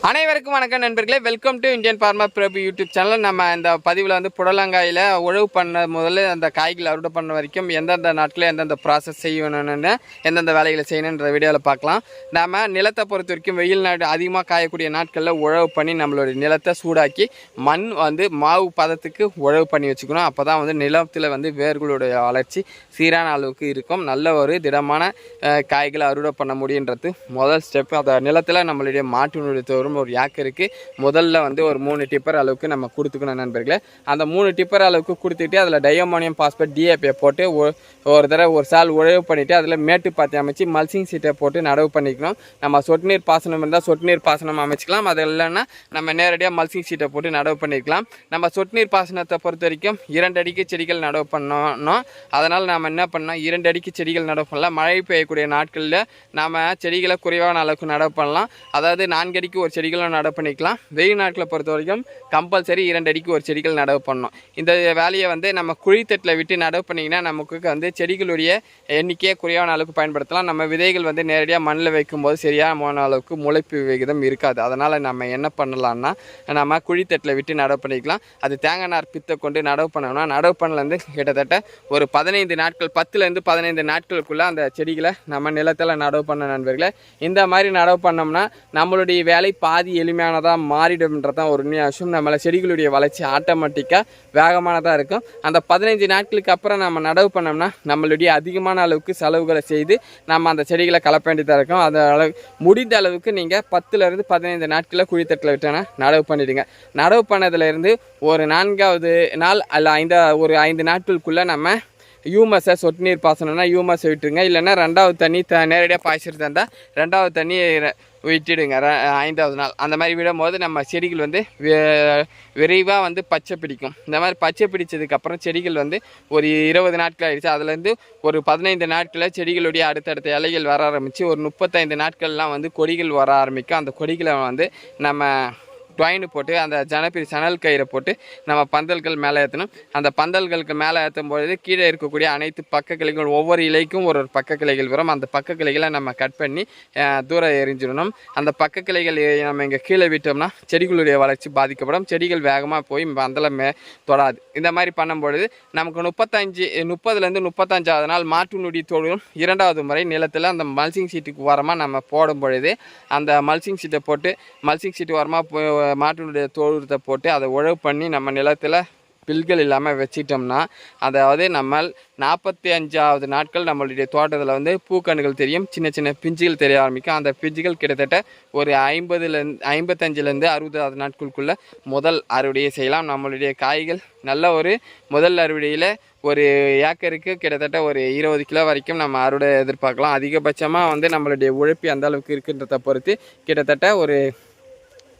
அனைவருக்கும் வணக்கம் நண்பர்களே, welcome to Indian farmer Prabhu YouTube channel. நம்ம இந்த பதிவில் வந்து புடலங்காயில் உழவு பண்ண முதல்ல அந்த காய்கள் அறுவடை பண்ண வரைக்கும் எந்தெந்த நாட்களில் எந்தெந்த ப்ராசஸ் செய்யணும்னு எந்தெந்த வேலைகளை செய்யணுன்ற வீடியோவில் பார்க்கலாம். நம்ம நிலத்தை பொறுத்த வரைக்கும் வெயில் நாடு அதிகமாக காயக்கூடிய நாட்களில் உழவு பண்ணி நம்மளுடைய நிலத்தை சூடாக்கி மண் வந்து மாவு பதத்துக்கு உழவு பண்ணி வச்சுக்கணும். அப்போ தான் வந்து நிலத்தில் வந்து வேர்களுடைய வளர்ச்சி சீரான அளவுக்கு இருக்கும். நல்ல ஒரு திடமான காய்களை அறுவடை பண்ண முடியுன்றது முதல் ஸ்டெப். அந்த நிலத்தில் நம்மளுடைய மாட்டினுடைய தோறும் ஒரு ஏக்கருக்கு முதல்ல வந்து ஒரு 3 டிப்பர் அளவுக்கு நம்ம கொடுத்துக்கணும் நண்பர்களே. அந்த 3 டிப்பர் அளவுக்கு கொடுத்துட்டு அதில் டையமோனியம் பாஸ்பேட் டிஏபியை போட்டு ஒரு தடவை ஒரு சால் உழவு பண்ணிவிட்டு அதில் மேட்டு பாத்தி அமைச்சு மல்சிங் சீட்டை போட்டு நடவு பண்ணிக்கணும். நம்ம சொட்டு நீர் பாசனம் இருந்தால் சொட்டு நீர் பாசனம் அமைச்சிக்கலாம். அது இல்லைன்னா நம்ம நேரடியாக மல்சிங் சீட்டை போட்டு நடவு பண்ணிக்கலாம். நம்ம சொட்டு நீர் பாசனத்தை பொறுத்த வரைக்கும் 2 அடிக்கு செடிகள் நடவு பண்ணணும். அதனால் நம்ம என்ன பண்ணோம், 2 அடிக்கு செடிகள் நடவு பண்ணலாம். மழை பெய்யக்கூடிய நாட்களில் நாம் செடிகளை குறைவான அளவுக்கு நடவு பண்ணலாம். அதாவது 4 அடிக்கு ஒரு செடிகளும் நடவு பண்ணிக்கலாம். வெயில் நாட்களை பொறுத்த வரைக்கும் கம்பல்சரி 2 அடிக்கு ஒரு செடிகள் நடவு பண்ணணும். இந்த வேலையை வந்து நம்ம குழித்தட்டில் விட்டு நடவு பண்ணிங்கன்னா நமக்கு வந்து செடிகளுடைய எண்ணிக்கையை குறைவான அளவுக்கு பயன்படுத்தலாம். நம்ம விதைகள் வந்து நேரடியாக மண்ணில் வைக்கும்போது சரியான அளவுக்கு முளைப்பு விகிதம் இருக்காது. அதனால் நம்ம என்ன பண்ணலான்னா நம்ம குழித்தட்டில் விட்டு நடவு பண்ணிக்கலாம். அது தேங்காய் நார் பித்தை கொண்டு நடவு பண்ணோம்னா நடவு பண்ணலேருந்து கிட்டத்தட்ட ஒரு 15 நாட்கள் 10லேருந்து 15 நாட்களுக்குள்ளே அந்த செடிகளை நம்ம நிலத்தில் நடவு பண்ண நண்பர்களே. இந்த மாதிரி நடவு பண்ணோம்னா நம்மளுடைய வேலை பாதி எளிமையானதாக மாறிடும்ன்றதான் ஒரு விஷயம். நம்மளை செடிகளுடைய வளர்ச்சி ஆட்டோமேட்டிக்காக வேகமானதாக இருக்கும். அந்த 15 நாட்களுக்கு அப்புறம் நம்ம நடவு பண்ணோம்னா நம்மளுடைய அதிகமான அளவுக்கு செலவுகளை செய்து நம்ம அந்த செடிகளை கலப்ப வேண்டியதாக இருக்கும். அது முடிந்த அளவுக்கு நீங்கள் 10லேருந்து 15 நாட்களில் குழித்தட்டில் விட்டோன்னா நடவு பண்ணிவிடுங்க. நடவு பண்ணதுலேருந்து ஒரு 4வது நாள் அல்ல ஒரு 5 நாட்களுக்குள்ளே நம்ம யூமஸை சொட்டு நீர் பாசனம்னா யூமஸை விட்டுருங்க. இல்லைன்னா 2வது தண்ணி நேரடியாக பாய்ச்சிட்டு இருந்தால் 2வது தண்ணி விட்டுடுங்க 5வது நாள். அந்த மாதிரி விடும்போது நம்ம செடிகள் வந்து விரைவாக வந்து பச்சை பிடிக்கும். இந்த மாதிரி பச்சை பிடிச்சதுக்கப்புறம் செடிகள் வந்து ஒரு 20 நாட்கள் ஆகிடுச்சு. அதுலேருந்து ஒரு 15 நாட்களில் செடிகளுடைய அடுத்தடுத்த இலைகள் வர ஆரம்பித்து ஒரு 35 நாட்கள்லாம் வந்து கொடிகள் வர ஆரம்பிக்கும். அந்த கொடிகளை வந்து நம்ம டொயின்னு போட்டு அந்த சணல் கயிறை போட்டு நம்ம பந்தல்கள் மேலே ஏற்றணும். அந்த பந்தல்களுக்கு மேலே ஏற்றும் பொழுது கீழே இருக்கக்கூடிய அனைத்து பக்க கிளைகள் ஒவ்வொரு இலைக்கும் ஒரு பக்க கிளைகள் வரும். அந்த பக்க கிளைகளை நம்ம கட் பண்ணி தூரம் எரிஞ்சிடணும். அந்த பக்க கிளைகள் நம்ம இங்கே கீழே விட்டோம்னா செடிகளுடைய வளர்ச்சி பாதிக்கப்படும். செடிகள் வேகமாக போய் பந்தலம் தொடாது. இந்த மாதிரி பண்ணும்பொழுது நமக்கு 30லேருந்து 35வது நாள் மாட்டு நொடி தோடும் 2வது முறை நிலத்தில் அந்த மல்சிங் சீட்டுக்கு ஓரமாக நம்ம போடும் பொழுது அந்த மல்சிங் சீட்டை போட்டு மல்சிங் சீட்டு ஓரமாக மாட்டினுடைய தோழத்தை போட்டு அதை உழவு பண்ணி நம்ம நிலத்தில் பில்கள் இல்லாமல் வச்சிட்டோம்னா அதாவது நம்ம 45வது நாட்கள் நம்மளுடைய தோட்டத்தில் வந்து பூக்கணுகள் தெரியும், சின்ன சின்ன பிஞ்சுகள் தெரிய ஆரம்பிக்கும். அந்த பிஞ்சுகள் கிட்டத்தட்ட ஒரு 55லேருந்து 60வது நாட்களுக்குள்ளே முதல் அறுவடையை செய்யலாம். நம்மளுடைய காய்கள் நல்ல ஒரு முதல் அறுவடையில் ஒரு ஏக்கருக்கு கிட்டத்தட்ட ஒரு 20 கிலோ வரைக்கும் நம்ம அறுவடை எதிர்பார்க்கலாம். அதிகபட்சமாக வந்து நம்மளுடைய உழைப்பு அந்த அளவுக்கு இருக்குன்றதை பொறுத்து கிட்டத்தட்ட ஒரு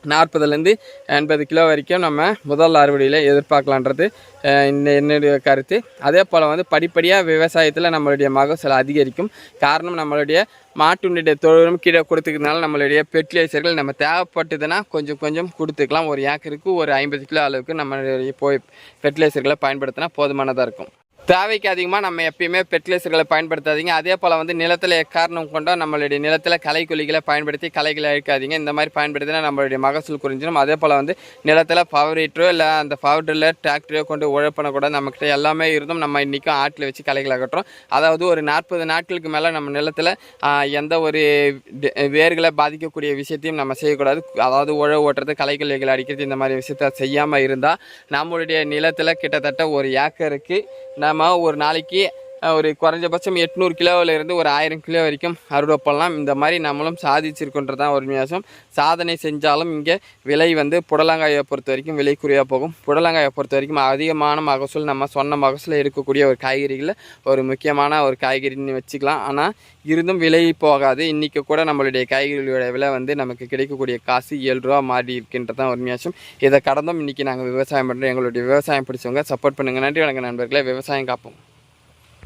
40லேருந்து 80 கிலோ வரைக்கும் நம்ம முதல் அறுவடையில் எதிர்பார்க்கலான்றது என்னுடைய கருத்து. அதே போல் வந்து படிப்படியாக விவசாயத்தில் நம்மளுடைய மகசூல் அதிகரிக்கும். காரணம் நம்மளுடைய மாட்டுடைய தொழிலும் கீழே கொடுத்துக்கிறதுனால நம்மளுடைய ஃபெர்டிலைசர்கள் நம்ம தேவைப்பட்டதுன்னா கொஞ்சம் கொஞ்சம் கொடுத்துக்கலாம். ஒரு ஏக்கருக்கு ஒரு 50 கிலோ அளவுக்கு நம்மளுடைய ஃபெர்டிலைசர்களை பயன்படுத்தினா போதுமானதாக இருக்கும். தேவைக்கு அதிகமாக நம்ம எப்பயுமே ஃபெர்டிலைசர்களை பயன்படுத்தாதீங்க. அதே போல் வந்து நிலத்தில் எக்காரணம் கொண்டோ நம்மளுடைய நிலத்தில் களைக்கொல்லிகளை பயன்படுத்தி களைகளை அழிக்காதீங்க. இந்த மாதிரி பயன்படுத்தினா நம்மளுடைய மகசூல் குறைஞ்சிடும். அதே போல் வந்து நிலத்தில் பவர் ஹீட்டரோ இல்லை அந்த பவரில் டிராக்டரோ கொண்டு உழப்பண்ணக்கூடாது. நம்மக்கிட்ட எல்லாமே இருந்தும் நம்ம இன்றைக்கும் ஆட்டில் வச்சு களைகளை அகற்றோம். அதாவது ஒரு 40 நாட்களுக்கு மேலே நம்ம நிலத்தில் எந்த ஒரு வேர்களை பாதிக்கக்கூடிய விஷயத்தையும் நம்ம செய்யக்கூடாது. அதாவது உழவு ஓட்டுறது களைக்கொல்லிகளை அடிக்கிறது இந்த மாதிரி விஷயத்த செய்யாமல் இருந்தால் நம்மளுடைய நிலத்தில் கிட்டத்தட்ட ஒரு ஏக்கருக்கு நம்ம ஒரு நாளைக்கு ஒரு குறைஞ்சபட்சம் 800 கிலோவிலிருந்து ஒரு 1000 கிலோ வரைக்கும் அறுவடை பண்ணலாம். இந்த மாதிரி நம்மளும் சாதிச்சிருக்கின்றதான் ஒரு வித்தியாசம். சாதனை செஞ்சாலும் இங்கே விலை வந்து புடலங்காயை பொறுத்த வரைக்கும் விலை குறையாக போகும். புடலங்காயை பொறுத்த வரைக்கும் அதிகமான மகசூல் நம்ம சொன்ன மகசூலில் இருக்கக்கூடிய ஒரு காய்கறிகளில் ஒரு முக்கியமான ஒரு காய்கறின்னு வச்சுக்கலாம். ஆனால் இருந்தும் விலை போகாது. இன்றைக்கி கூட நம்மளுடைய காய்கறிகளோட விலை வந்து நமக்கு கிடைக்கக்கூடிய காசு 7 ரூபா மாறி இருக்கின்றதான் ஒரு வித்தியாசம். இதை கடந்தும் இன்றைக்கி நாங்கள் விவசாயம் பண்ணுறோம். எங்களுடைய விவசாயம் பிடிச்சவங்க சப்போர்ட் பண்ணுங்கள். நன்றி வணக்கம் நண்பர்களே. விவசாயம் காப்போம்.